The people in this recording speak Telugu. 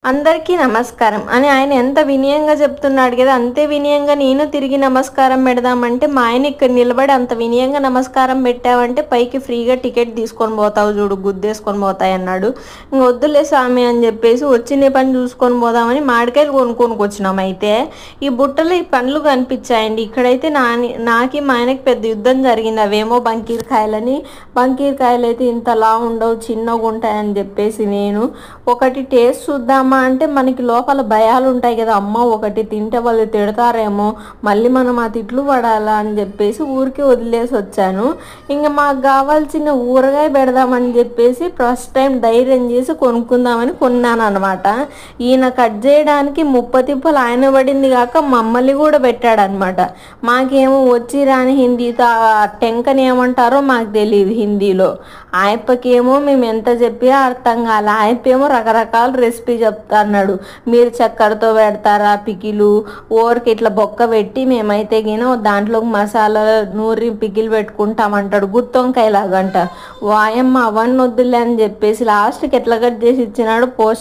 అందరికీ నమస్కారం అని ఆయన ఎంత వినయంగా చెప్తున్నాడు కదా, అంతే వినయంగా నేను తిరిగి నమస్కారం పెడదామంటే మా ఆయన ఇక్కడ నిలబడి అంత వినయంగా నమస్కారం పెట్టావంటే పైకి ఫ్రీగా టికెట్ తీసుకొని పోతావు చూడు, గుద్దేసుకొని పోతాయి అన్నాడు. ఇంక వద్దులే స్వామి అని చెప్పేసి వచ్చిన పని చూసుకొని పోదామని మామిడికాయలు కొనుక్కొని వచ్చినాం. అయితే ఈ బుట్టలో ఈ పండ్లు కనిపించాయండి. ఇక్కడైతే నాకి మా ఆయనకి పెద్ద యుద్ధం జరిగింది. అవేమో బంకీరకాయలని, బంకీరకాయలు అయితే ఇంతలా ఉండవు, చిన్నగా ఉంటాయని చెప్పేసి నేను ఒకటి టేస్ట్ చూద్దామా అంటే మనకి లోపల భయాలు ఉంటాయి కదా, అమ్మ ఒకటి తింటే వాళ్ళు తిడతారేమో, మళ్ళీ మనం ఆ తిట్లు పడాలా అని చెప్పేసి ఊరికి వదిలేసి వచ్చాను. ఇంకా మాకు కావాల్సిన ఊరగాయ పెడదామని చెప్పేసి ఫస్ట్ టైం ధైర్యం చేసి కొనుక్కుందామని కొన్నాను అనమాట. ఈయన కట్ చేయడానికి 30 తిప్పలు ఆయన పడింది కాక మమ్మల్ని కూడా పెట్టాడనమాట. మాకేమో వచ్చి రాని హిందీతో టెంకని ఏమంటారో మాకు తెలియదు హిందీలో. ఆయప్పకేమో మేము ఎంత చెప్పినా అర్థం కాలే. ఆయప్పేమో రకరకాల రెసిపీ చెప్తాన్నాడు. మీరు చక్కెరతో పెడతారా పికిలు, ఓరికి ఇట్లా బొక్క పెట్టి మేమైతే గిన దాంట్లో మసాలా నూరి పికిలు పెట్టుకుంటామంటాడు, గుత్తొంకాయ లాగంట. వాయమ్మ అవన్నీ వద్దులే అని చెప్పేసి లాస్ట్కి ఎట్లా కట్ చేసి ఇచ్చినాడు పోస్ట్